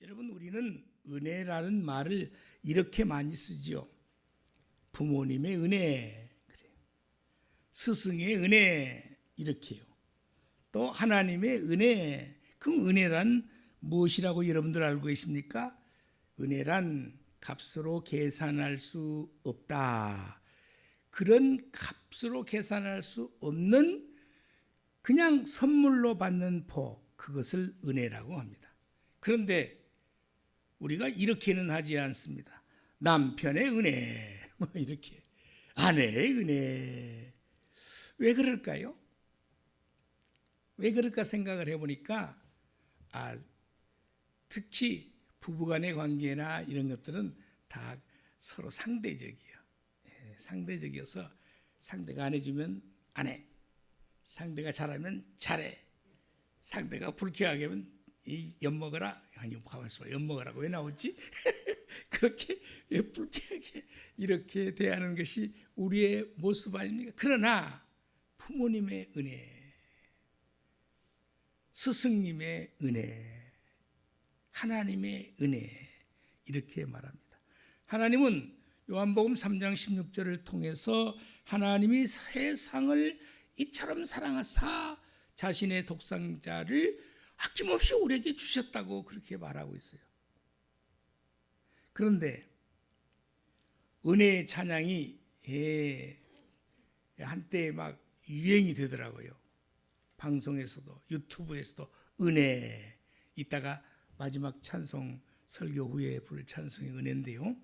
여러분, 우리는 은혜라는 말을 이렇게 많이 쓰죠. 부모님의 은혜, 그래요. 스승의 은혜, 이렇게요. 또 하나님의 은혜. 그 은혜란 무엇이라고 여러분들 알고 계십니까? 은혜란 값으로 계산할 수 없다. 그런 값으로 계산할 수 없는 그냥 선물로 받는 복, 그것을 은혜라고 합니다. 그런데 우리가 이렇게는 하지 않습니다. 남편의 은혜, 뭐 이렇게, 아내의 은혜. 왜 그럴까요? 왜 그럴까 생각을 해보니까, 특히 부부간의 관계나 이런 것들은 다 서로 상대적이에요. 상대적이어서 상대가 안 해주면 안 해. 상대가 잘하면 잘해. 상대가 불쾌하게 하면 엿먹어라. 아니, 가만있어 봐. 엿먹으라고 왜 나오지? 그렇게 불쾌하게 이렇게 대하는 것이 우리의 모습 아닙니까? 그러나 부모님의 은혜, 스승님의 은혜, 하나님의 은혜, 이렇게 말합니다. 하나님은 요한복음 3장 16절을 통해서 하나님이 세상을 이처럼 사랑하사 자신의 독생자를 아낌없이 우리에게 주셨다고 그렇게 말하고 있어요. 그런데 은혜의 찬양이 한때 막 유행이 되더라고요. 방송에서도 유튜브에서도 은혜, 이따가 마지막 찬송 설교 후에 부를 찬송이 은혜인데요.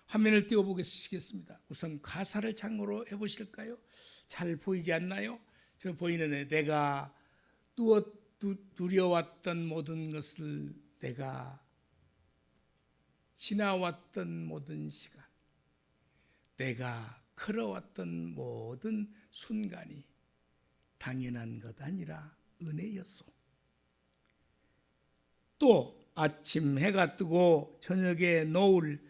화면을 띄워보겠습니다. 우선 가사를 참고로 해보실까요? 잘 보이지 않나요? 저 보이는 내가 두려웠던 모든 것을, 내가 지나왔던 모든 시간, 내가 걸어왔던 모든 순간이 당연한 것 아니라 은혜였소. 또 아침 해가 뜨고 저녁에 노을,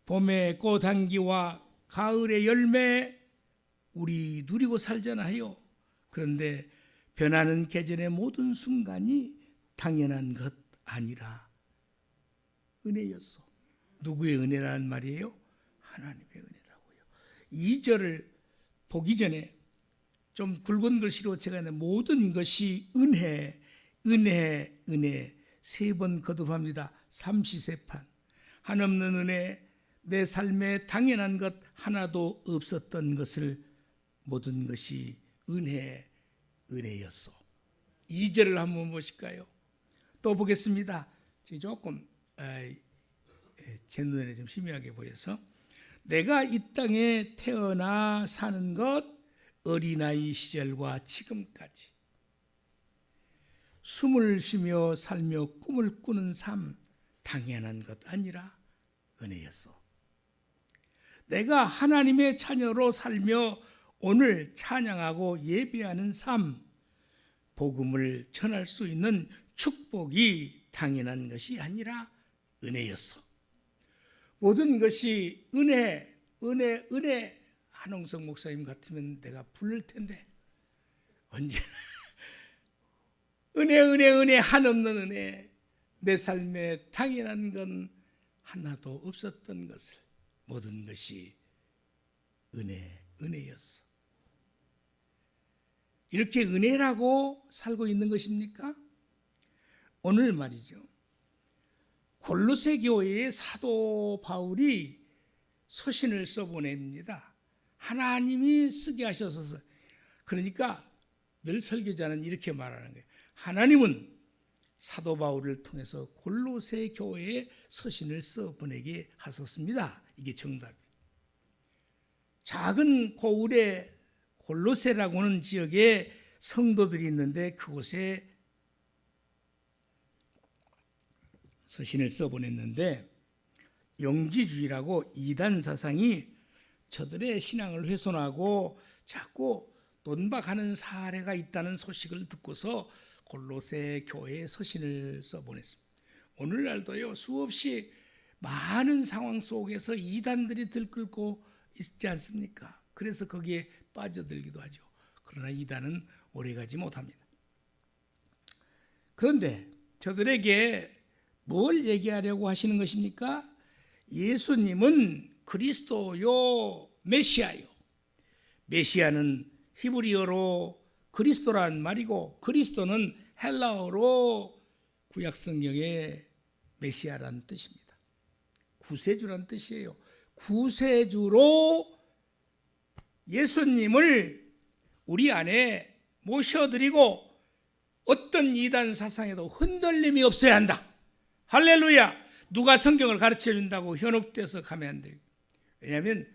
봄의 꽃향기와 가을의 열매, 우리 누리고 살잖아요. 그런데 변하는 계절의 모든 순간이 당연한 것 아니라 은혜였어. 누구의 은혜라는 말이에요? 하나님의 은혜라고요. 2절을 보기 전에 좀 굵은 글씨로 제가 모든 것이 은혜, 은혜, 은혜 세 번 거듭합니다. 삼시세판. 한없는 은혜, 내 삶에 당연한 것 하나도 없었던 것을 모든 것이 은혜, 은혜였소. 2절을 한번 보실까요? 또 보겠습니다. 조금 제 눈에 좀 희미하게 보여서, 내가 이 땅에 태어나 사는 것, 어린아이 시절과 지금까지 숨을 쉬며 살며 꿈을 꾸는 삶, 당연한 것 아니라 은혜였소. 내가 하나님의 자녀로 살며 오늘 찬양하고 예배하는 삶, 복음을 전할 수 있는 축복이 당연한 것이 아니라 은혜였어. 모든 것이 은혜, 은혜, 은혜. 한홍석 목사님 같으면 내가 부를 텐데 언제나 은혜, 은혜, 은혜, 한없는 은혜. 내 삶에 당연한 건 하나도 없었던 것을, 모든 것이 은혜, 은혜였어. 이렇게 은혜라고 살고 있는 것입니까? 오늘 말이죠, 골로새 교회의 사도 바울이 서신을 써보냅니다. 하나님이 쓰게 하셔서. 그러니까 늘 설교자는 이렇게 말하는 거예요. 하나님은 사도 바울을 통해서 골로새 교회에 서신을 써보내게 하셨습니다. 이게 정답이에요. 작은 고을의 골로새라고 하는 지역에 성도들이 있는데 그곳에 서신을 써보냈는데, 영지주의라고 이단 사상이 저들의 신앙을 훼손하고 자꾸 논박하는 사례가 있다는 소식을 듣고서 골로새 교회에 서신을 써보냈습니다. 오늘날도요, 수없이 많은 상황 속에서 이단들이 들끓고 있지 않습니까? 그래서 거기에 빠져들기도 하죠. 그러나 이단은 오래가지 못합니다. 그런데 저들에게 뭘 얘기하려고 하시는 것입니까? 예수님은 그리스도요, 메시아요. 메시아는 히브리어로 그리스도란 말이고, 그리스도는 헬라어로 구약성경의 메시아라는 뜻입니다. 구세주란 뜻이에요. 구세주로 예수님을 우리 안에 모셔드리고 어떤 이단 사상에도 흔들림이 없어야 한다. 할렐루야. 누가 성경을 가르쳐준다고 현혹돼서 가면 안 돼요. 왜냐하면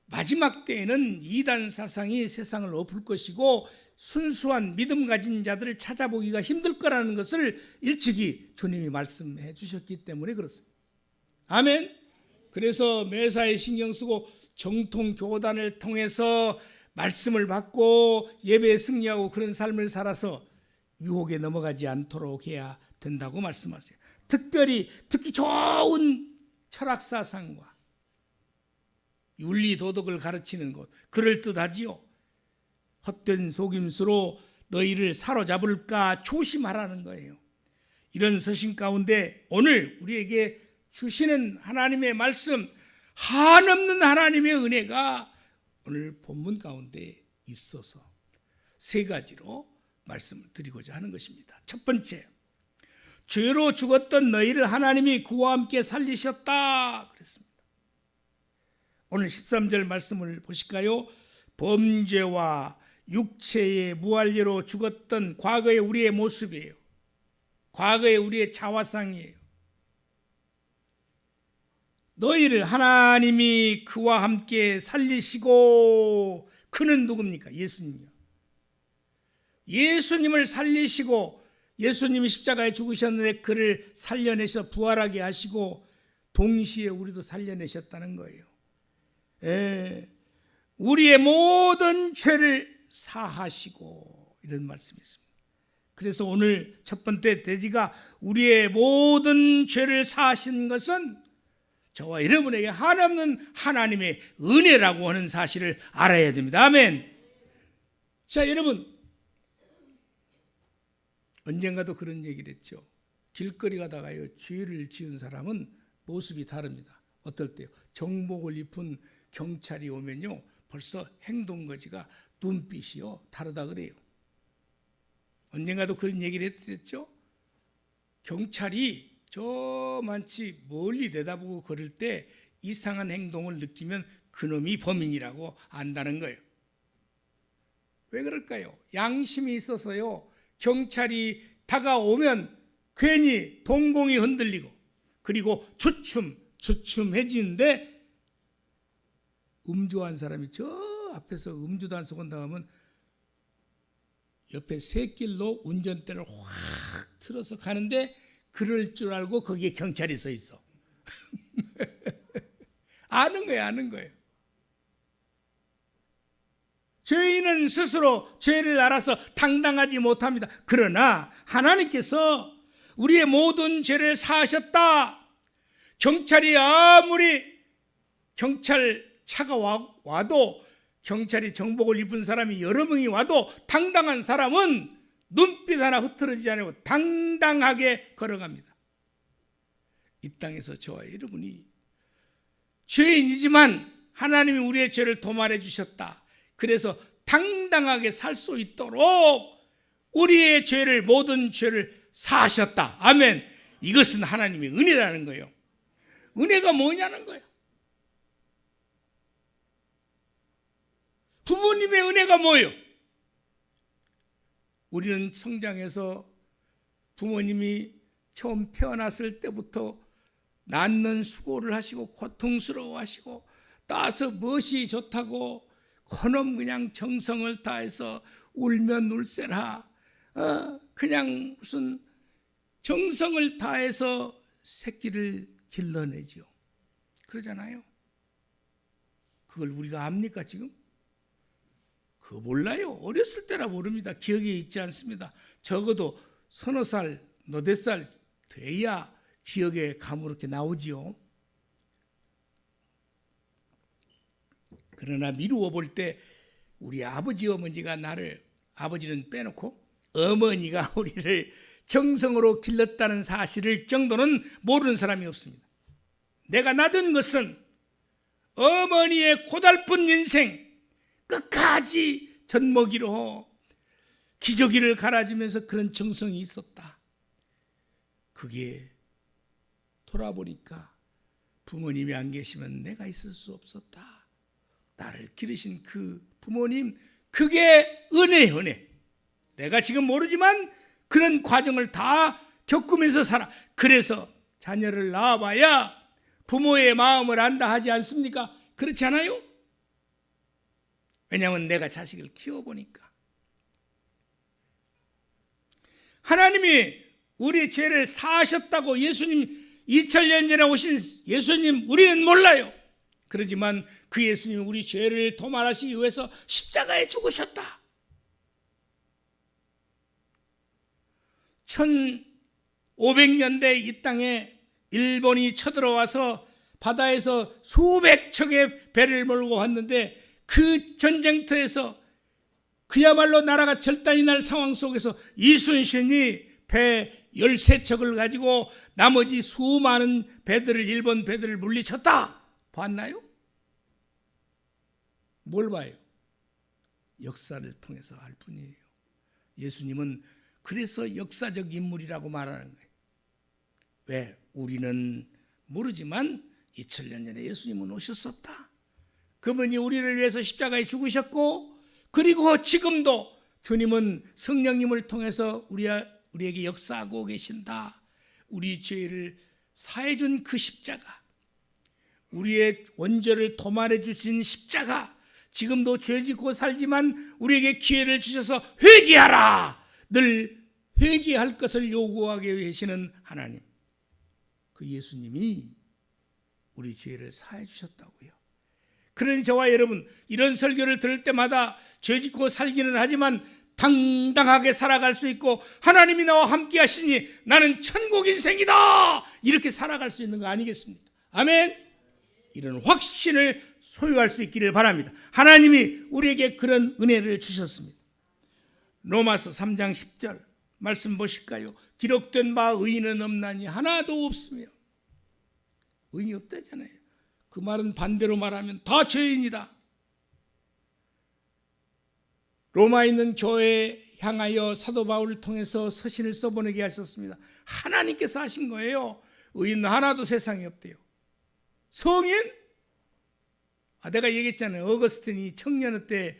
마지막 때에는 이단 사상이 세상을 엎을 것이고 순수한 믿음 가진 자들을 찾아보기가 힘들 거라는 것을 일찍이 주님이 말씀해 주셨기 때문에 그렇습니다. 아멘. 그래서 매사에 신경 쓰고 정통 교단을 통해서 말씀을 받고 예배에 승리하고 그런 삶을 살아서 유혹에 넘어가지 않도록 해야 된다고 말씀하세요. 특별히 듣기 좋은 철학사상과 윤리도덕을 가르치는 것, 그럴듯하지요. 헛된 속임수로 너희를 사로잡을까 조심하라는 거예요. 이런 서신 가운데 오늘 우리에게 주시는 하나님의 말씀, 한없는 하나님의 은혜가 오늘 본문 가운데 있어서 세 가지로 말씀을 드리고자 하는 것입니다. 첫 번째, 죄로 죽었던 너희를 하나님이 그와 함께 살리셨다 그랬습니다. 오늘 13절 말씀을 보실까요? 범죄와 육체의 무한리로 죽었던 과거의 우리의 모습이에요. 과거의 우리의 자화상이에요. 너희를 하나님이 그와 함께 살리시고, 그는 누굽니까? 예수님이요. 예수님을 살리시고, 예수님이 십자가에 죽으셨는데 그를 살려내셔 부활하게 하시고 동시에 우리도 살려내셨다는 거예요. 우리의 모든 죄를 사하시고, 이런 말씀이 있습니다. 그래서 오늘 첫 번째 대지가 우리의 모든 죄를 사하신 것은 저와 여러분에게 한없는 하나님의 은혜라고 하는 사실을 알아야 됩니다. 아멘. 자, 여러분, 언젠가도 그런 얘기를 했죠. 길거리 가다가요, 죄를 지은 사람은 모습이 다릅니다. 어떨 때요? 정복을 입은 경찰이 오면요, 벌써 행동거지가 눈빛이요 다르다 그래요. 언젠가도 그런 얘기를 했죠. 경찰이 저만치 멀리 내다보고 걸을 때 이상한 행동을 느끼면 그놈이 범인이라고 안다는 거예요. 왜 그럴까요? 양심이 있어서요, 경찰이 다가오면 괜히 동공이 흔들리고 그리고 주춤해지는데, 음주한 사람이 저 앞에서 음주 단속 온다 하면 옆에 새길로 운전대를 확 틀어서 가는데 그럴 줄 알고 거기에 경찰이 서 있어. 아는 거예요. 죄인은 스스로 죄를 알아서 당당하지 못합니다. 그러나 하나님께서 우리의 모든 죄를 사하셨다. 경찰이 아무리 경찰차가 와도, 경찰이 정복을 입은 사람이 여러 명이 와도 당당한 사람은 눈빛 하나 흐트러지지 않고 당당하게 걸어갑니다. 이 땅에서 저와 여러분이 죄인이지만 하나님이 우리의 죄를 도말해 주셨다. 그래서 당당하게 살 수 있도록 우리의 죄를, 모든 죄를 사하셨다. 아멘. 이것은 하나님의 은혜라는 거예요. 은혜가 뭐냐는 거예요. 부모님의 은혜가 뭐예요? 우리는 성장해서 부모님이 처음 태어났을 때부터 낳는 수고를 하시고 고통스러워하시고 따서 무엇이 좋다고 그놈 그냥 정성을 다해서 울면 울세라, 그냥 무슨 정성을 다해서 새끼를 길러내지요. 그러잖아요. 그걸 우리가 압니까 지금? 그거 몰라요. 어렸을 때라 모릅니다. 기억에 있지 않습니다. 적어도 서너 살, 너댓 살 돼야 기억에 가무렇게 나오지요. 그러나 미루어 볼 때 우리 아버지 어머니가 나를, 아버지는 빼놓고 어머니가 우리를 정성으로 길렀다는 사실을 정도는 모르는 사람이 없습니다. 내가 낳은 것은 어머니의 고달픈 인생 끝까지 젖먹이로 기저귀를 갈아주면서 그런 정성이 있었다. 그게 돌아보니까 부모님이 안 계시면 내가 있을 수 없었다. 나를 기르신 그 부모님, 그게 은혜예요, 은혜. 내가 지금 모르지만 그런 과정을 다 겪으면서 살아. 그래서 자녀를 낳아봐야 부모의 마음을 안다 하지 않습니까? 그렇지 않아요? 왜냐하면 내가 자식을 키워보니까. 하나님이 우리 죄를 사하셨다고 예수님 2000년 전에 오신 예수님 우리는 몰라요. 그렇지만 그 예수님이 우리 죄를 도말하시기 위해서 십자가에 죽으셨다. 1500년대 이 땅에 일본이 쳐들어와서 바다에서 수백 척의 배를 몰고 왔는데 그 전쟁터에서 그야말로 나라가 절단이 날 상황 속에서 이순신이 배 13척을 가지고 나머지 수많은 배들을, 일본 배들을 물리쳤다. 봤나요? 뭘 봐요? 역사를 통해서 알 뿐이에요. 예수님은 그래서 역사적 인물이라고 말하는 거예요. 왜? 우리는 모르지만 2000년 전에 예수님은 오셨었다. 그분이 우리를 위해서 십자가에 죽으셨고, 그리고 지금도 주님은 성령님을 통해서 우리에게 역사하고 계신다. 우리 죄를 사해준 그 십자가, 우리의 원죄를 도말해 주신 십자가, 지금도 죄 짓고 살지만 우리에게 기회를 주셔서 회개하라. 늘 회개할 것을 요구하게 계시는 하나님, 그 예수님이 우리 죄를 사해 주셨다고요. 그러니 저와 여러분, 이런 설교를 들을 때마다 죄 짓고 살기는 하지만 당당하게 살아갈 수 있고, 하나님이 나와 함께 하시니 나는 천국 인생이다, 이렇게 살아갈 수 있는 거 아니겠습니까? 아멘. 이런 확신을 소유할 수 있기를 바랍니다. 하나님이 우리에게 그런 은혜를 주셨습니다. 로마서 3장 10절 말씀 보실까요? 기록된 바 의인은 없나니 하나도 없으며. 의인이 없다잖아요. 그 말은 반대로 말하면 다 죄인이다. 로마에 있는 교회에 향하여 사도 바울을 통해서 서신을 써보내게 하셨습니다. 하나님께서 하신 거예요. 의인 하나도 세상에 없대요. 성인? 내가 얘기했잖아요. 어거스틴이 청년의 때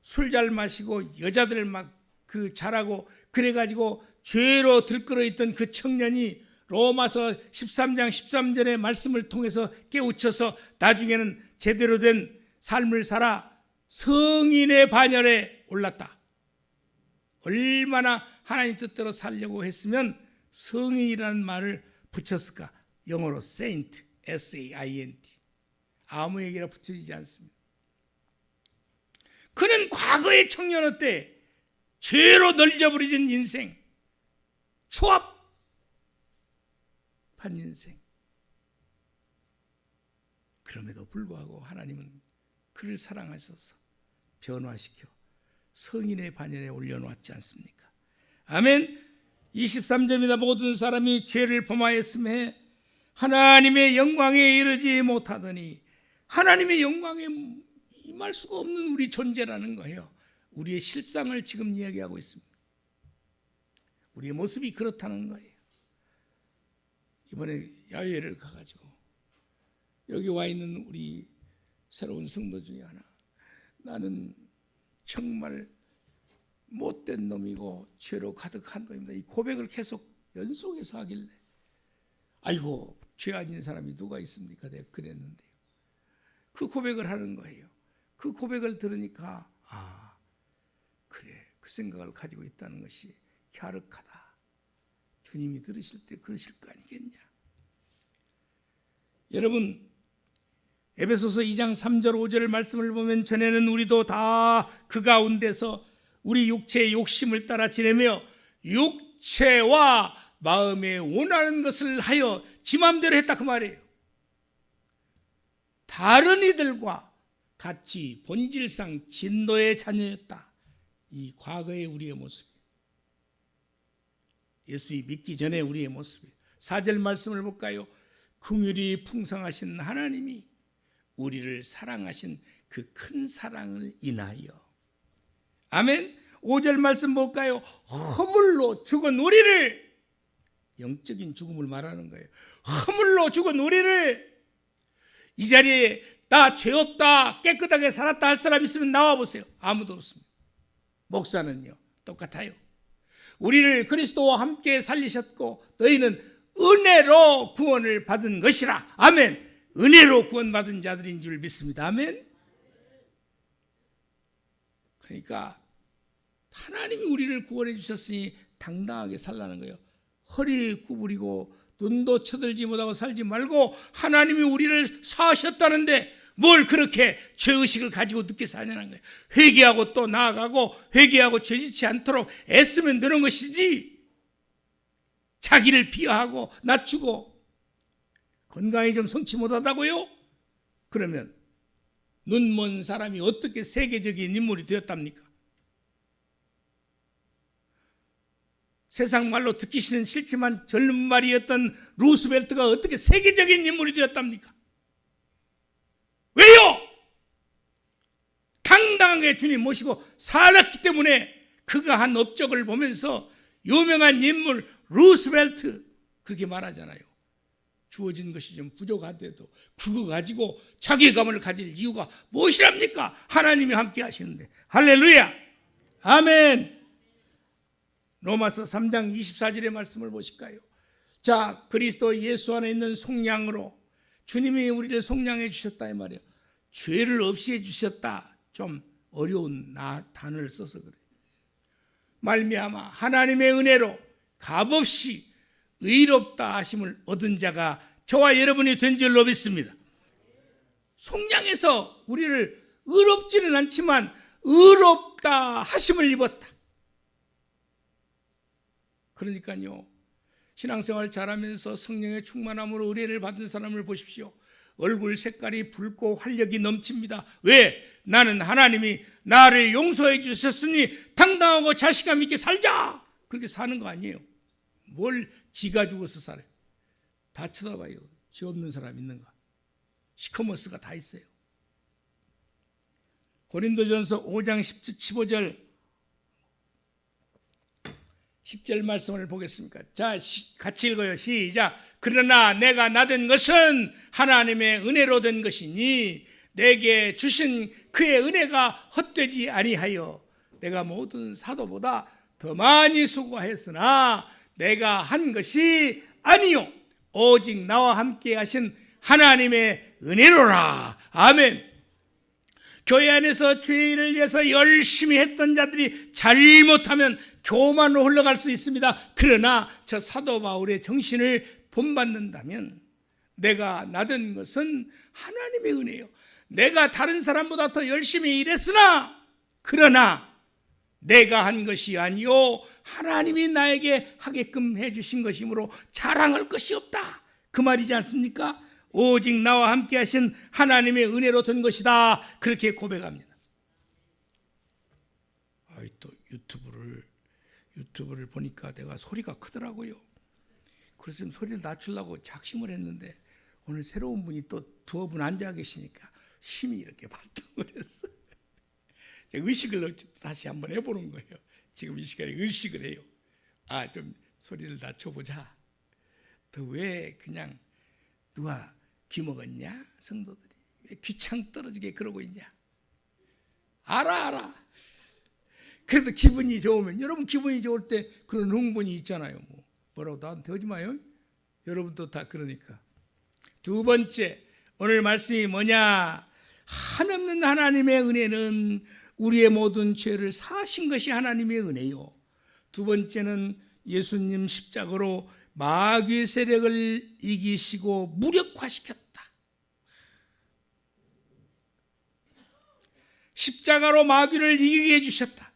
술 잘 마시고 여자들을 막 잘하고 그래가지고 죄로 들끓어 있던 그 청년이 로마서 13장 13절의 말씀을 통해서 깨우쳐서 나중에는 제대로 된 삶을 살아 성인의 반열에 올랐다. 얼마나 하나님 뜻대로 살려고 했으면 성인이라는 말을 붙였을까? 영어로 saint, S-A-I-N-T. 아무에게나 붙여지지 않습니다. 그는 과거의 청년의 때 죄로 널져버려진 인생, 추압한 인생. 그럼에도 불구하고 하나님은 그를 사랑하셔서 변화시켜 성인의 반열에 올려놓았지 않습니까? 아멘. 23절입니다. 모든 사람이 죄를 범하였음에 하나님의 영광에 이르지 못하더니, 하나님의 영광에 임할 수가 없는 우리 존재라는 거예요. 우리의 실상을 지금 이야기하고 있습니다. 우리의 모습이 그렇다는 거예요. 이번에 야외를 가가지고 여기 와 있는 우리 새로운 성도 중에 하나, 나는 정말 못된 놈이고 죄로 가득한 놈입니다, 이 고백을 계속 연속해서 하길래, 아이고 죄 아닌 사람이 누가 있습니까? 내가 그랬는데요. 그 고백을 하는 거예요. 그 고백을 들으니까 그래, 그 생각을 가지고 있다는 것이 갸륵하다. 주님이 들으실 때 그러실 거 아니겠냐. 여러분, 에베소서 2장 3절 5절 말씀을 보면, 전에는 우리도 다 그 가운데서 우리 육체의 욕심을 따라 지내며 육체와 마음에 원하는 것을 하여 지 마음대로 했다, 그 말이에요. 다른 이들과 같이 본질상 진노의 자녀였다. 이 과거의 우리의 모습. 예수 믿기 전에 우리의 모습이에요. 4절 말씀을 볼까요? 긍휼이 풍성하신 하나님이 우리를 사랑하신 그 큰 사랑을 인하여. 아멘. 5절 말씀 볼까요? 허물로 죽은 우리를, 영적인 죽음을 말하는 거예요. 허물로 죽은 우리를, 이 자리에 나 죄 없다, 깨끗하게 살았다 할 사람 있으면 나와 보세요. 아무도 없습니다. 목사는요 똑같아요. 우리를 그리스도와 함께 살리셨고 너희는 은혜로 구원을 받은 것이라. 아멘. 은혜로 구원받은 자들인 줄 믿습니다. 아멘. 그러니까 하나님이 우리를 구원해 주셨으니 당당하게 살라는 거예요. 허리 구부리고 눈도 쳐들지 못하고 살지 말고 하나님이 우리를 사하셨다는데 뭘 그렇게 죄의식을 가지고 늦게 사냐는 거예요. 회개하고 또 나아가고 회개하고 죄짓지 않도록 애쓰면 되는 것이지, 자기를 비하하고 낮추고 건강이 좀 성치 못하다고요? 그러면 눈먼 사람이 어떻게 세계적인 인물이 되었답니까? 세상 말로 듣기 싫지만 젊은 말이었던 루스벨트가 어떻게 세계적인 인물이 되었답니까? 왜요? 당당하게 주님 모시고 살았기 때문에. 그가 한 업적을 보면서 유명한 인물 루스벨트 그렇게 말하잖아요. 주어진 것이 좀 부족한데도 그거 가지고 자괴감을 가질 이유가 무엇이랍니까? 하나님이 함께 하시는데. 할렐루야. 아멘. 로마서 3장 24절의 말씀을 보실까요? 자, 그리스도 예수 안에 있는 속량으로 주님이 우리를 속량해 주셨다 이 말이에요. 죄를 없이 해 주셨다. 좀 어려운 단어를 써서 그래요. 말미암아 하나님의 은혜로 값없이 의롭다 하심을 얻은 자가 저와 여러분이 된 줄로 믿습니다. 속량해서 우리를 의롭지는 않지만 의롭다 하심을 입었다. 그러니까요, 신앙생활 잘하면서 성령의 충만함으로 은혜를 받은 사람을 보십시오. 얼굴 색깔이 붉고 활력이 넘칩니다. 왜? 나는 하나님이 나를 용서해 주셨으니 당당하고 자신감 있게 살자, 그렇게 사는 거 아니에요. 뭘 지가 죽어서 살아요. 다 쳐다봐요. 지 없는 사람 있는가? 시커머스가 다 있어요. 고린도전서 5장 15절 10절 말씀을 보겠습니까? 자, 같이 읽어요. 시작. 그러나 내가 나된 것은 하나님의 은혜로 된 것이니 내게 주신 그의 은혜가 헛되지 아니하여 내가 모든 사도보다 더 많이 수고하였으나 내가 한 것이 아니요 오직 나와 함께 하신 하나님의 은혜로라. 아멘. 교회 안에서 죄를 위해서 열심히 했던 자들이 잘못하면 교만으로 흘러갈 수 있습니다. 그러나 저 사도 바울의 정신을 본받는다면 내가 나된 것은 하나님의 은혜요. 내가 다른 사람보다 더 열심히 일했으나 그러나 내가 한 것이 아니요 하나님이 나에게 하게끔 해주신 것이므로 자랑할 것이 없다. 그 말이지 않습니까? 오직 나와 함께 하신 하나님의 은혜로 된 것이다. 그렇게 고백합니다. 또 유튜브를 보니까 내가 소리가 크더라고요. 그래서 좀 소리를 낮추려고 작심을 했는데 오늘 새로운 분이 또 두어 분 앉아 계시니까 힘이 이렇게 발동을 했어. 제가 의식을 다시 한번 해보는 거예요. 지금 이 시간에 의식을 해요. 좀 소리를 낮춰보자. 또 왜 그냥 누가 귀 먹었냐? 성도들이 왜 귀창 떨어지게 그러고 있냐? 알아. 그래도 기분이 좋으면, 여러분 기분이 좋을 때 그런 흥분이 있잖아요. 뭐라고 나한테 하지 마요. 여러분도 다 그러니까. 두 번째, 오늘 말씀이 뭐냐? 한없는 하나님의 은혜는 우리의 모든 죄를 사하신 것이 하나님의 은혜요. 두 번째는 예수님 십자가로 마귀 세력을 이기시고 무력화시켰다. 십자가로 마귀를 이기게 해주셨다.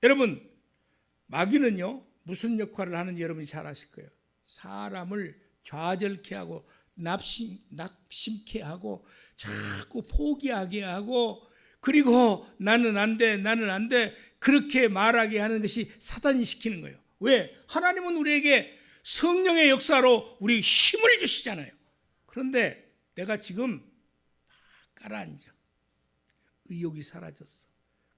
여러분, 마귀는요 무슨 역할을 하는지 여러분이 잘 아실 거예요. 사람을 좌절케 하고 낙심케 하고 자꾸 포기하게 하고, 그리고 나는 안 돼 그렇게 말하게 하는 것이 사단이 시키는 거예요. 왜? 하나님은 우리에게 성령의 역사로 우리 힘을 주시잖아요. 그런데 내가 지금 가라앉아. 의욕이 사라졌어.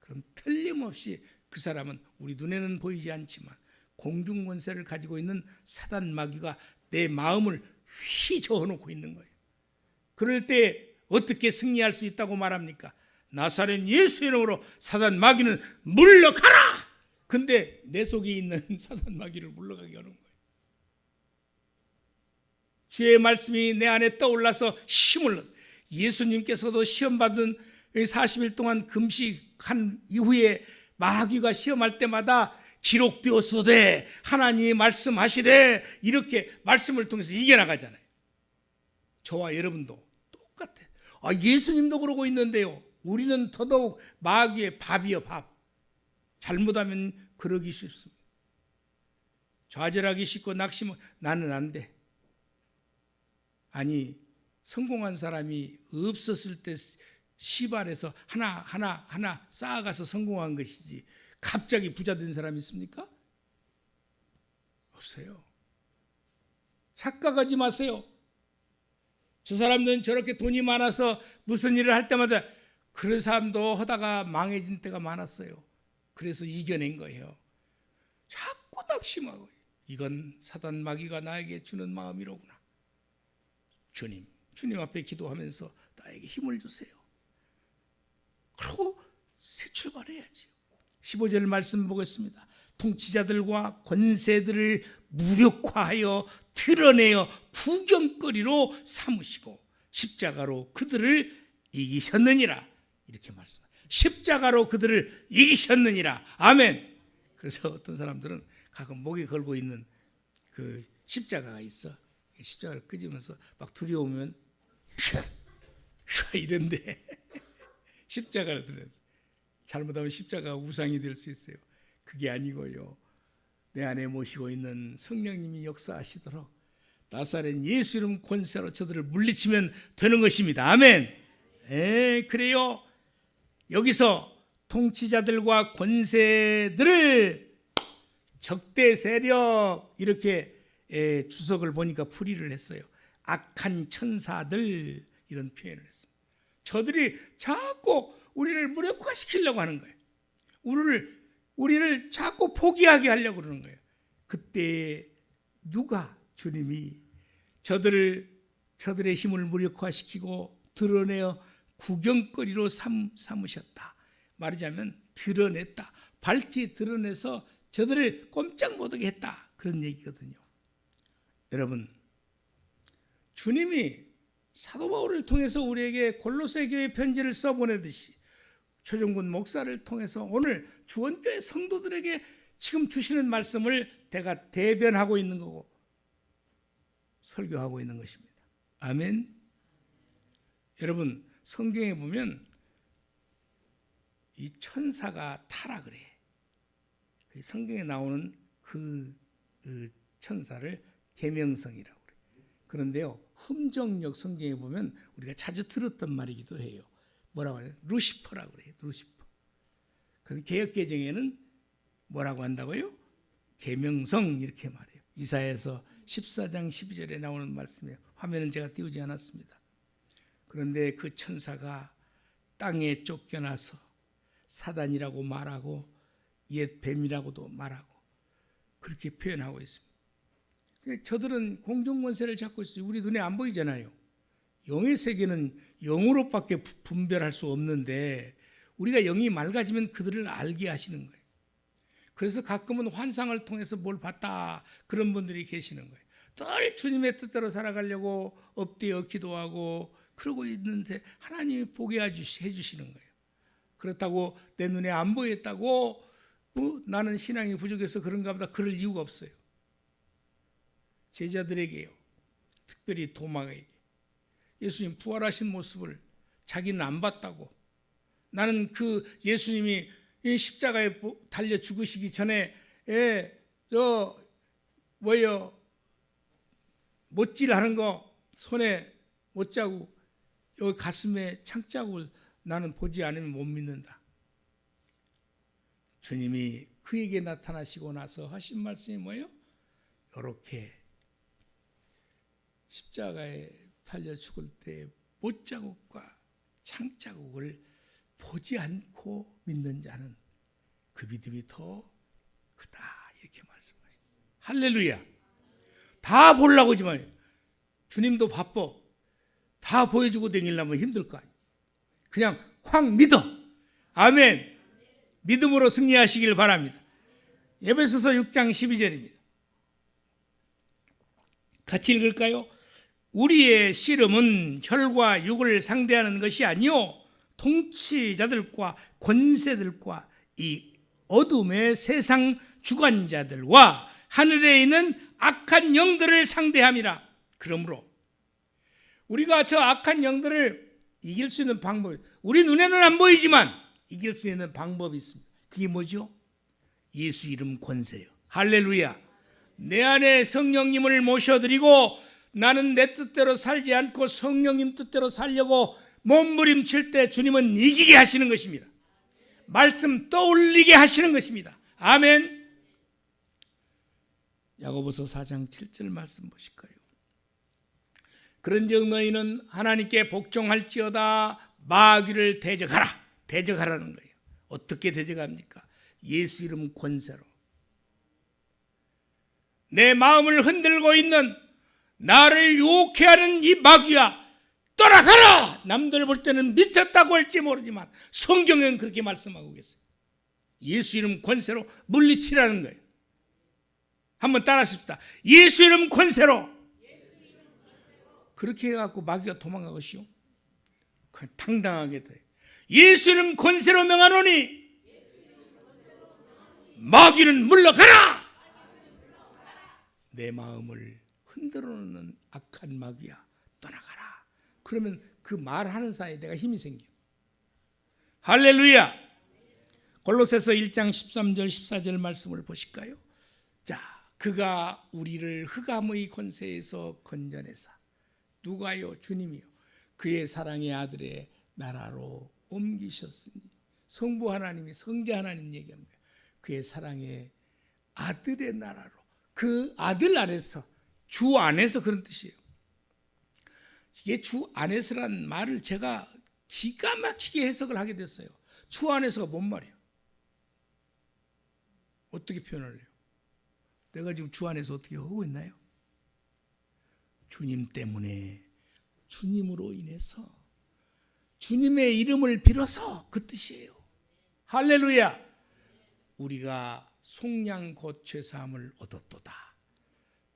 그럼 틀림없이 그 사람은 우리 눈에는 보이지 않지만 공중 권세를 가지고 있는 사단 마귀가 내 마음을 휘저어놓고 있는 거예요. 그럴 때 어떻게 승리할 수 있다고 말합니까? 나사렛 예수 이름으로 사단 마귀는 물러가라! 근데 내 속에 있는 사단 마귀를 물러가게 하는 거예요. 주의 말씀이 내 안에 떠올라서 힘을 얻어. 예수님께서도 시험받은 40일 동안 금식한 이후에 마귀가 시험할 때마다 기록되었으되 하나님이 말씀하시되 이렇게 말씀을 통해서 이겨나가잖아요. 저와 여러분도 똑같아요. 예수님도 그러고 있는데요. 우리는 더더욱 마귀의 밥이요 밥. 잘못하면 그러기 쉽습니다. 좌절하기 쉽고 낙심은 나는 안 돼. 아니 성공한 사람이 없었을 때 시발해서 하나 쌓아가서 성공한 것이지 갑자기 부자 된 사람이 있습니까? 없어요. 착각하지 마세요. 저 사람들은 저렇게 돈이 많아서 무슨 일을 할 때마다 그런 사람도 하다가 망해진 때가 많았어요. 그래서 이겨낸 거예요. 자꾸 낙심하고 이건 사단 마귀가 나에게 주는 마음이로구나. 주님 앞에 기도하면서 나에게 힘을 주세요. 그리고 새 출발해야지. 15절 말씀 보겠습니다. 통치자들과 권세들을 무력화하여 드러내어 구경거리로 삼으시고 십자가로 그들을 이기셨느니라. 이렇게 말씀합니다. 십자가로 그들을 이기셨느니라. 아멘. 그래서 어떤 사람들은 가끔 목에 걸고 있는 그 십자가가 있어. 십자가를 끄집으면서 막 두려우면 이런데 십자가를 들으면서 잘못하면 십자가가 우상이 될 수 있어요. 그게 아니고요. 내 안에 모시고 있는 성령님이 역사하시도록 나사렛 예수 이름 권세로 저들을 물리치면 되는 것입니다. 아멘. 그래요. 여기서 통치자들과 권세들을 적대 세력 이렇게 주석을 보니까 풀이를 했어요. 악한 천사들 이런 표현을 했습니다. 저들이 자꾸 우리를 무력화시키려고 하는 거예요. 우리를 자꾸 포기하게 하려고 그러는 거예요. 그때 누가 주님이 저들의 힘을 무력화시키고 드러내어 구경거리로 삼으셨다. 말하자면 드러냈다. 밝히 드러내서 저들을 꼼짝 못하게 했다. 그런 얘기거든요. 여러분, 주님이 사도 바울을 통해서 우리에게 골로새 교회 편지를 써보내듯이 최종근 목사를 통해서 오늘 주원교회 성도들에게 지금 주시는 말씀을 내가 대변하고 있는 거고 설교하고 있는 것입니다. 아멘. 여러분, 성경에 보면 이 천사가 타락을 해. 성경에 나오는 그 천사를 계명성이라고 그래요. 그런데요, 흠정역 성경에 보면 우리가 자주 들었던 말이기도 해요. 뭐라고 해요? 루시퍼라고 그래요. 루시퍼. 그 개역개정에는 뭐라고 한다고요? 계명성 이렇게 말해요. 이사야서 14장 12절에 나오는 말씀이에요. 화면은 제가 띄우지 않았습니다. 그런데 그 천사가 땅에 쫓겨나서 사단이라고 말하고 옛 뱀이라고도 말하고 그렇게 표현하고 있습니다. 저들은 공중권세를 잡고 있어요. 우리 눈에 안 보이잖아요. 영의 세계는 영으로밖에 분별할 수 없는데 우리가 영이 맑아지면 그들을 알게 하시는 거예요. 그래서 가끔은 환상을 통해서 뭘 봤다 그런 분들이 계시는 거예요. 늘 주님의 뜻대로 살아가려고 엎드려 기도하고 그러고 있는데 하나님이 보게 해주시는 거예요. 그렇다고 내 눈에 안 보였다고 나는 신앙이 부족해서 그런가 보다 그럴 이유가 없어요. 제자들에게요, 특별히 도마에게 예수님 부활하신 모습을 자기는 안 봤다고, 나는 그 예수님이 이 십자가에 달려 죽으시기 전에 못질하는 거 손에 못자국 여기 가슴에 창자국을 나는 보지 않으면 못 믿는다. 주님이 그에게 나타나시고 나서 하신 말씀이 뭐예요? 이렇게 십자가에 달려 죽을 때 못자국과 창자국을 보지 않고 믿는 자는 그 믿음이 더 크다, 이렇게 말씀하세요. 할렐루야. 다 보려고 하지 마요. 주님도 바빠. 다 보여주고 다니려면 힘들 거 아니에요. 그냥 확 믿어. 아멘. 믿음으로 승리하시길 바랍니다. 에베소서 6장 12절입니다. 같이 읽을까요? 우리의 씨름은 혈과 육을 상대하는 것이 아니요 통치자들과 권세들과 이 어둠의 세상 주관자들과 하늘에 있는 악한 영들을 상대함이라. 그러므로 우리가 저 악한 영들을 이길 수 있는 방법이, 우리 눈에는 안 보이지만 이길 수 있는 방법이 있습니다. 그게 뭐죠? 예수 이름 권세요. 할렐루야. 내 안에 성령님을 모셔드리고 나는 내 뜻대로 살지 않고 성령님 뜻대로 살려고 몸부림칠 때 주님은 이기게 하시는 것입니다. 말씀 떠올리게 하시는 것입니다. 아멘. 야고보서 4장 7절 말씀 보실까요? 그런즉 너희는 하나님께 복종할지어다 마귀를 대적하라. 대적하라는 거예요. 어떻게 대적합니까? 예수 이름 권세로. 내 마음을 흔들고 있는 나를 유혹해 하는 이 마귀야, 떠나가라! 남들 볼 때는 미쳤다고 할지 모르지만 성경은 그렇게 말씀하고 계세요. 예수 이름 권세로 물리치라는 거예요. 한번 따라하십시다. 예수 이름 권세로. 그렇게 해갖고 마귀가 도망가겠시오? 당당하게 돼. 예수 이름 권세로 명하노니 마귀는 물러가라! 내 마음을 흔들어 놓는 악한 마귀야, 떠나가라. 그러면 그 말하는 사이에 내가 힘이 생겨. 할렐루야. 골로새서 1장 13절 14절 말씀을 보실까요? 자, 그가 우리를 흑암의 권세에서 건져내사. 누가요? 주님이요. 그의 사랑의 아들의 나라로 옮기셨으니. 성부 하나님이 성자 하나님 얘기하는 거예요. 그의 사랑의 아들의 나라로. 그 아들 안에서, 주 안에서, 그런 뜻이에요. 이게 주 안에서란 말을 제가 기가 막히게 해석을 하게 됐어요. 주 안에서가 뭔 말이에요? 어떻게 표현을 해요? 내가 지금 주 안에서 어떻게 하고 있나요? 주님 때문에, 주님으로 인해서, 주님의 이름을 빌어서, 그 뜻이에요. 할렐루야. 우리가 속량 곧 죄사함을 얻었도다.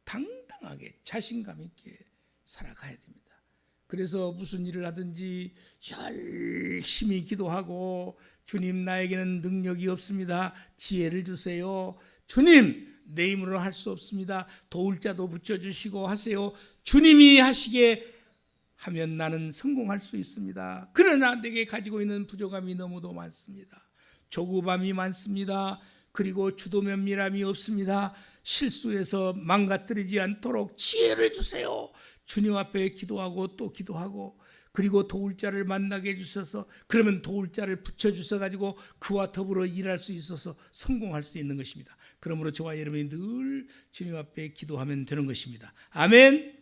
당당하게 자신감 있게 살아가야 됩니다. 그래서 무슨 일을 하든지 열심히 기도하고, 주님 나에게는 능력이 없습니다. 지혜를 주세요. 주님 내 힘으로 할 수 없습니다. 도울 자도 붙여주시고 하세요. 주님이 하시게 하면 나는 성공할 수 있습니다. 그러나 내게 가지고 있는 부족함이 너무도 많습니다. 조급함이 많습니다. 그리고 주도 면밀함이 없습니다. 실수해서 망가뜨리지 않도록 지혜를 주세요. 주님 앞에 기도하고 또 기도하고, 그리고 도울 자를 만나게 해주셔서, 그러면 도울 자를 붙여주셔 가지고 그와 더불어 일할 수 있어서 성공할 수 있는 것입니다. 그러므로 저와 여러분이 늘 주님 앞에 기도하면 되는 것입니다. 아멘.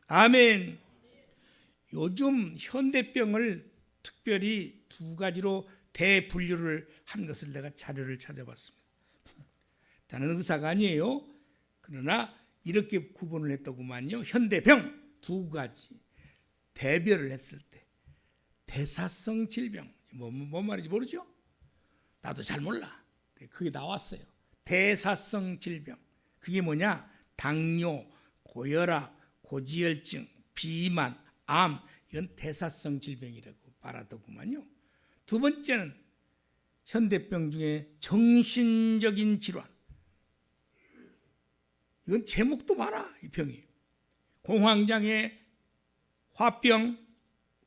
아멘. 요즘 현대병을 특별히 두 가지로 대분류를 한 것을 내가 자료를 찾아봤습니다. 나는 의사가 아니에요. 그러나 이렇게 구분을 했더구만요. 현대병 두 가지 대별을 했을 때, 대사성 질병, 뭔 말인지 모르죠? 나도 잘 몰라. 그게 나왔어요. 대사성 질병. 그게 뭐냐? 당뇨, 고혈압, 고지혈증, 비만, 암, 이건 대사성 질병이라고 말하더구만요. 두 번째는 현대병 중에 정신적인 질환. 이건 제목도 많아, 이 병이. 공황장애, 화병,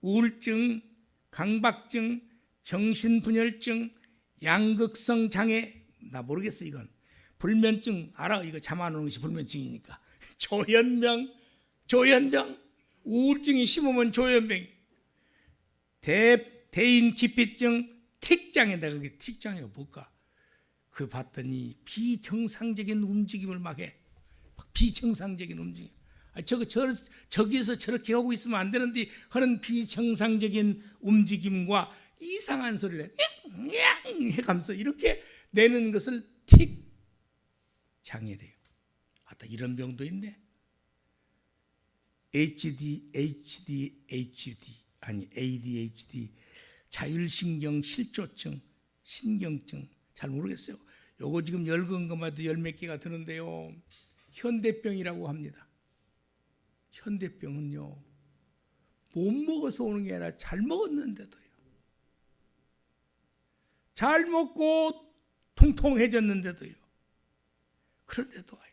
우울증, 강박증, 정신분열증, 양극성 장애, 나 모르겠어 이건. 불면증 알아? 이거 잠 안 오는 것이 불면증이니까. 조현병, 우울증이 심하면 조현병. 대인 기피증, 틱장애다. 그게 틱장애가 뭘까? 그 봤더니 비정상적인 움직임을 막 해. 비정상적인 움직임. 저기서 저렇게 하고 있으면 안 되는데 하는 비정상적인 움직임과 이상한 소리를 해가면서 이렇게 내는 것을 틱 장애래요. 이런 병도 있네. ADHD, 자율신경 실조증, 신경증, 잘 모르겠어요. 요거 지금 엮은 것마다 열 몇 개가 드는데요. 현대병이라고 합니다. 현대병은요, 못 먹어서 오는 게 아니라 잘 먹었는데도요. 잘 먹고 통통해졌는데도요. 그런데도 와요.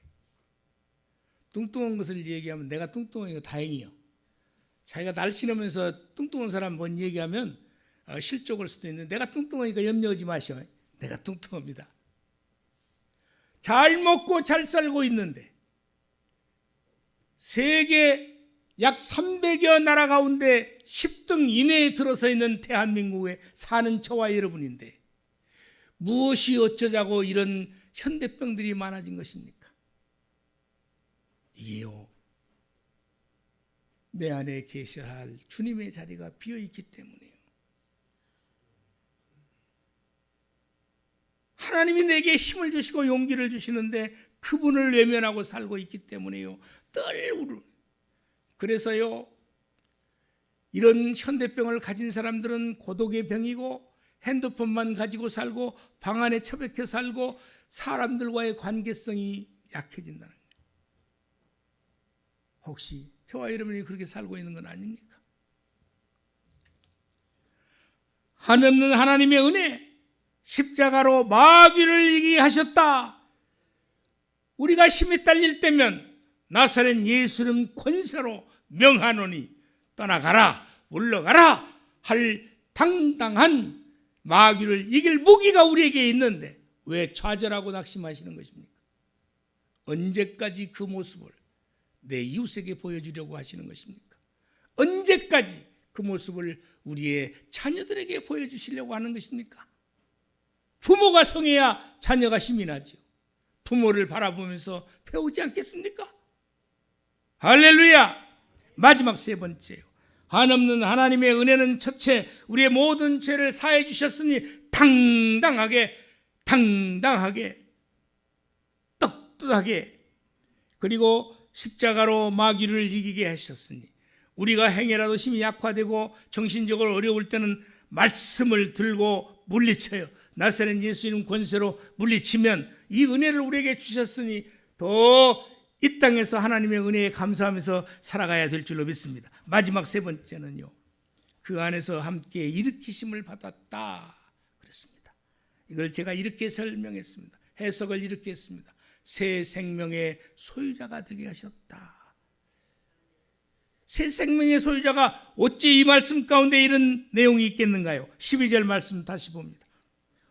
뚱뚱한 것을 얘기하면 내가 뚱뚱한 거 다행이요. 자기가 날씬하면서 뚱뚱한 사람 뭔 얘기하면 실족할 수도 있는데 내가 뚱뚱하니까 염려하지 마시오. 내가 뚱뚱합니다. 잘 먹고 잘 살고 있는데 세계 약 300여 나라 가운데 10등 이내에 들어서 있는 대한민국에 사는 저와 여러분인데 무엇이 어쩌자고 이런 현대병들이 많아진 것입니까? 이게요, 내 안에 계셔야 할 주님의 자리가 비어있기 때문이에요. 하나님이 내게 힘을 주시고 용기를 주시는데 그분을 외면하고 살고 있기 때문에요, 늘 울어. 그래서요, 이런 현대병을 가진 사람들은 고독의 병이고 핸드폰만 가지고 살고 방 안에 처박혀 살고 사람들과의 관계성이 약해진다는 거예요. 혹시 저와 여러분이 그렇게 살고 있는 건 아닙니까? 한없는 하나님의 은혜, 십자가로 마귀를 이기게 하셨다. 우리가 힘이 딸릴 때면 나사렛 예수님 권세로 명하노니 떠나가라, 물러가라 할 당당한 마귀를 이길 무기가 우리에게 있는데 왜 좌절하고 낙심하시는 것입니까? 언제까지 그 모습을 내 이웃에게 보여주려고 하시는 것입니까? 언제까지 그 모습을 우리의 자녀들에게 보여주시려고 하는 것입니까? 부모가 성해야 자녀가 힘이 나죠. 부모를 바라보면서 배우지 않겠습니까? 할렐루야! 마지막 세 번째요. 한없는 하나님의 은혜는 첫째 우리의 모든 죄를 사해 주셨으니 당당하게 떳떳하게 그리고 십자가로 마귀를 이기게 하셨으니 우리가 행여라도 힘이 약화되고 정신적으로 어려울 때는 말씀을 들고 물리쳐요. 나사렛 예수님 권세로 물리치면 이 은혜를 우리에게 주셨으니 더 이 땅에서 하나님의 은혜에 감사하면서 살아가야 될 줄로 믿습니다. 마지막 세 번째는요, 그 안에서 함께 일으키심을 받았다 그랬습니다. 이걸 제가 이렇게 설명했습니다. 해석을 이렇게 했습니다. 새 생명의 소유자가 되게 하셨다. 새 생명의 소유자가 어찌 이 말씀 가운데 이런 내용이 있겠는가요? 12절 말씀 다시 봅니다.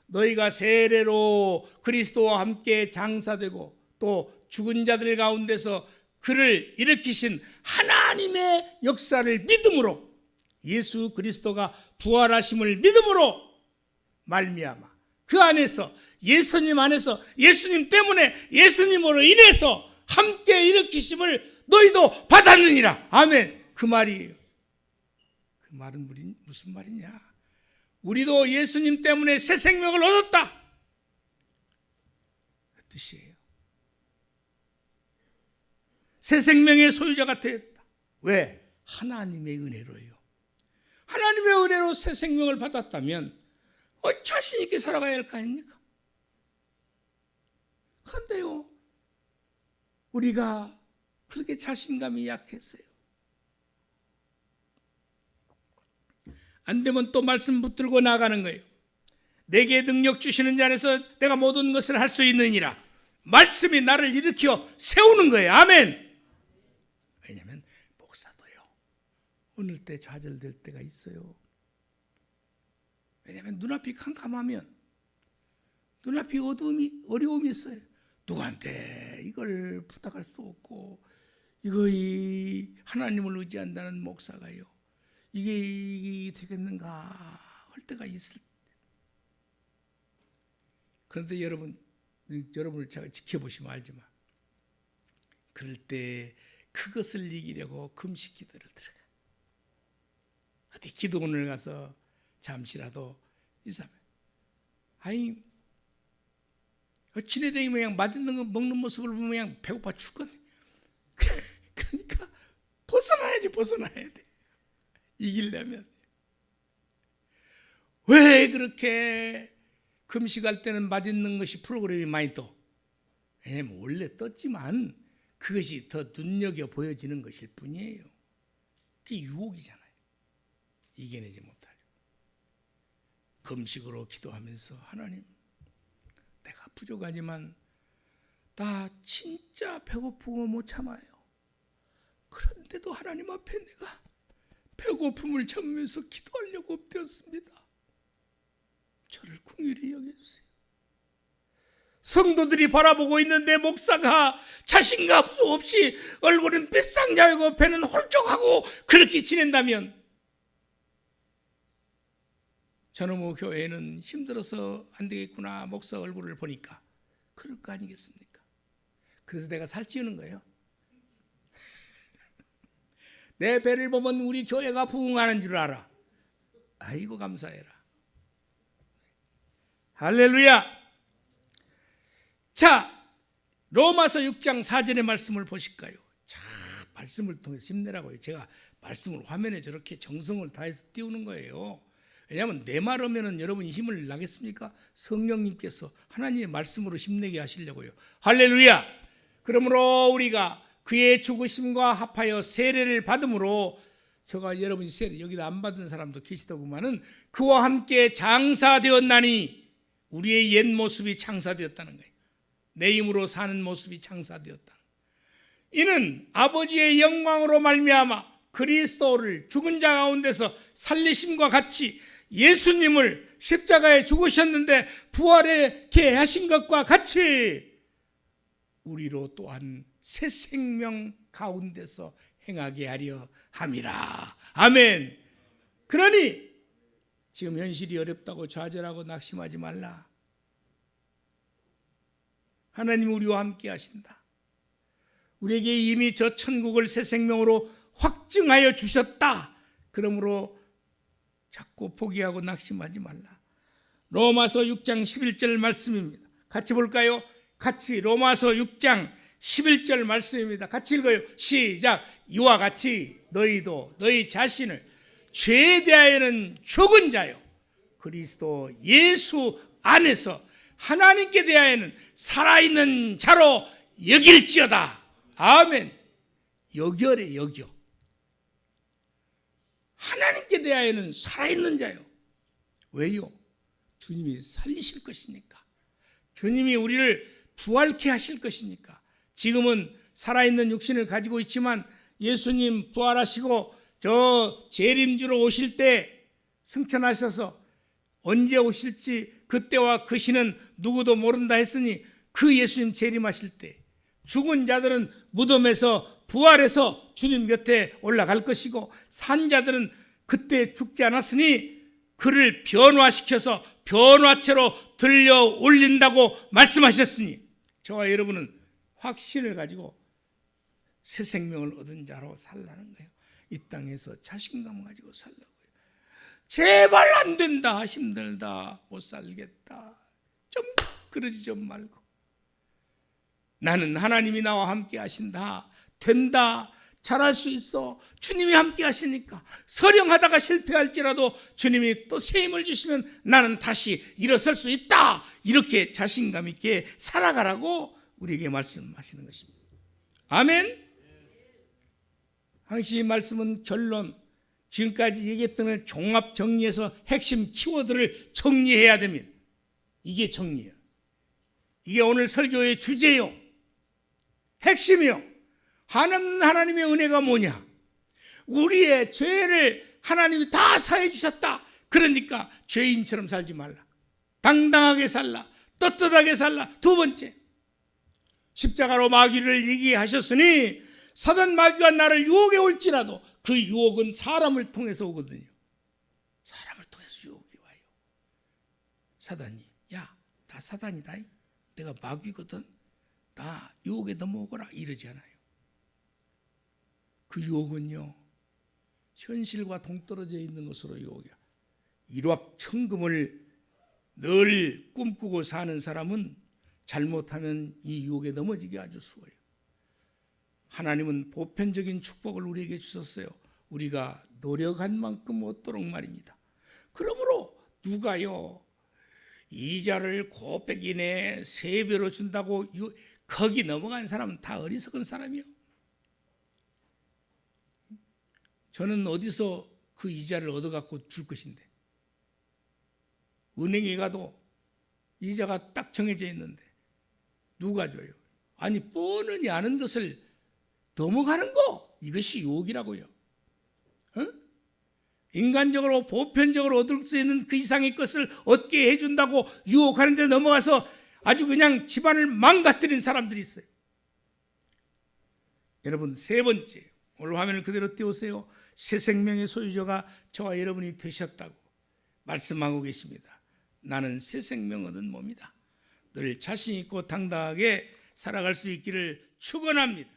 너희가 세례로 그리스도와 함께 장사되고 또 죽은 자들 가운데서 그를 일으키신 하나님의 역사를 믿음으로, 예수 그리스도가 부활하심을 믿음으로 말미암아 그 안에서, 예수님 안에서, 예수님 때문에, 예수님으로 인해서 함께 일으키심을 너희도 받았느니라. 아멘. 그 말이에요. 그 말은 무슨 말이냐? 우리도 예수님 때문에 새 생명을 얻었다, 그 뜻이에요. 새 생명의 소유자가 되었다. 왜? 하나님의 은혜로요. 하나님의 은혜로 새 생명을 받았다면 자신 있게 살아가야 할 거 아닙니까? 그런데요, 우리가 그렇게 자신감이 약했어요. 안 되면 또 말씀 붙들고 나가는 거예요. 내게 능력 주시는 자 안에서 내가 모든 것을 할 수 있느니라. 말씀이 나를 일으켜 세우는 거예요. 아멘. 왜냐하면 목사도요, 어느 때 좌절될 때가 있어요. 왜냐하면 눈앞이 캄캄하면, 눈앞이 어려움이 있어요. 누구한테 이걸 부탁할 수도 없고, 이거 하나님을 의지한다는 목사가요, 이게 되겠는가 할 때가 있을 때. 그런데 여러분, 여러분을 제가 지켜보시면 알지만 그럴 때 그것을 이기려고 금식 기도를 들어가. 어디 기도원을 가서 잠시라도 인사하면 아이 지네들이 그냥 맛있는 거 먹는 모습을 보면 그냥 배고파 죽겠네. 그러니까 벗어나야 돼. 이기려면. 왜 그렇게 금식할 때는 맛있는 것이 프로그램이 많이 떠? 원래 떴지만 그것이 더 눈여겨 보여지는 것일 뿐이에요. 그게 유혹이잖아요. 이겨내지 못하려. 금식으로 기도하면서 하나님, 내가 부족하지만 나 진짜 배고프고 못 참아요. 그런데도 하나님 앞에 내가 배고픔을 참으면서 기도하려고 되었습니다. 저를 긍휼히 여겨주세요. 성도들이 바라보고 있는데 목사가 자신감 없이 얼굴은 삐싹하고 배는 홀쭉하고 그렇게 지낸다면 저놈의 교회는 힘들어서 안 되겠구나. 목사 얼굴을 보니까 그럴 거 아니겠습니까? 그래서 내가 살찌우는 거예요. 내 배를 보면 우리 교회가 부흥하는 줄 알아. 아이고 감사해라. 할렐루야. 자, 로마서 6장 4절의 말씀을 보실까요? 자, 말씀을 통해서 힘내라고요. 제가 말씀을 화면에 저렇게 정성을 다해서 띄우는 거예요. 왜냐하면 내 말 하면은 여러분이 힘을 나겠습니까? 성령님께서 하나님의 말씀으로 힘내게 하시려고요. 할렐루야. 그러므로 우리가 그의 죽으심과 합하여 세례를 받음으로, 저가 여러분이 세례 여기다 안 받은 사람도 계시더구만은, 그와 함께 장사되었나니, 우리의 옛 모습이 장사되었다는 거예요. 내 힘으로 사는 모습이 장사되었다. 이는 아버지의 영광으로 말미암아 그리스도를 죽은 자 가운데서 살리심과 같이 예수님을 십자가에 죽으셨는데 부활하게 하신 것과 같이 우리로 또한 새 생명 가운데서 행하게 하려 함이라. 아멘. 그러니 지금 현실이 어렵다고 좌절하고 낙심하지 말라. 하나님 우리와 함께 하신다. 우리에게 이미 저 천국을 새 생명으로 확증하여 주셨다. 그러므로 자꾸 포기하고 낙심하지 말라. 로마서 6장 11절 말씀입니다. 같이 볼까요? 같이 로마서 6장 11절 말씀입니다. 같이 읽어요. 시작. 이와 같이 너희도 너희 자신을 죄에 대하여는 죽은 자요 그리스도 예수 안에서 하나님께 대하여는 살아있는 자로 여길지어다. 아멘. 여겨래. 여겨. 하나님께 대하여는 살아있는 자요. 왜요? 주님이 살리실 것이니까. 주님이 우리를 부활케 하실 것이니까. 지금은 살아있는 육신을 가지고 있지만 예수님 부활하시고 저 재림주로 오실 때 승천하셔서 언제 오실지 그때와 그 시는 누구도 모른다 했으니, 그 예수님 재림하실 때 죽은 자들은 무덤에서 부활해서 주님 곁에 올라갈 것이고, 산 자들은 그때 죽지 않았으니 그를 변화시켜서 변화체로 들려 올린다고 말씀하셨으니, 저와 여러분은 확신을 가지고 새 생명을 얻은 자로 살라는 거예요. 이 땅에서 자신감 가지고 살라고요. 제발 안 된다, 힘들다, 못 살겠다, 좀 그러지 좀 말고, 나는 하나님이 나와 함께 하신다, 된다, 잘할 수 있어, 주님이 함께 하시니까, 서령하다가 실패할지라도 주님이 또 새 힘을 주시면 나는 다시 일어설 수 있다, 이렇게 자신감 있게 살아가라고 우리에게 말씀하시는 것입니다. 아멘. 당시 말씀은 결론, 지금까지 얘기했던 걸 종합 정리해서 핵심 키워드를 정리해야 됩니다. 이게 정리예요. 이게 오늘 설교의 주제요, 핵심이요. 하나님의 은혜가 뭐냐? 우리의 죄를 하나님이 다 사해 주셨다. 그러니까 죄인처럼 살지 말라. 당당하게 살라. 떳떳하게 살라. 두 번째, 십자가로 마귀를 이기게 하셨으니 사단 마귀가 나를 유혹해 올지라도 그 유혹은 사람을 통해서 오거든요. 사람을 통해서 유혹이 와요. 사단이, 야, 나 사단이다. 내가 마귀거든. 나 유혹에 넘어오거라 이러지 않아요. 그 유혹은요, 현실과 동떨어져 있는 것으로 유혹이야. 일확천금을 늘 꿈꾸고 사는 사람은 잘못하면 이 유혹에 넘어지기 아주 쉬워요. 하나님은 보편적인 축복을 우리에게 주셨어요. 우리가 노력한 만큼 얻도록 말입니다. 그러므로 누가요, 이자를 곱빼기 내에 3배로 준다고 거기 넘어간 사람은 다 어리석은 사람이요. 저는 어디서 그 이자를 얻어갖고 줄 것인데, 은행에 가도 이자가 딱 정해져 있는데 누가 줘요? 아니, 뻔히 아는 것을 넘어가는 거, 이것이 유혹이라고요. 인간적으로 보편적으로 얻을 수 있는 그 이상의 것을 얻게 해준다고 유혹하는 데 넘어가서 아주 그냥 집안을 망가뜨린 사람들이 있어요. 여러분, 3번째, 오늘 화면을 그대로 띄우세요. 새 생명의 소유자가 저와 여러분이 되셨다고 말씀하고 계십니다. 나는 새 생명 얻은 몸이다. 늘 자신 있고 당당하게 살아갈 수 있기를 축원합니다.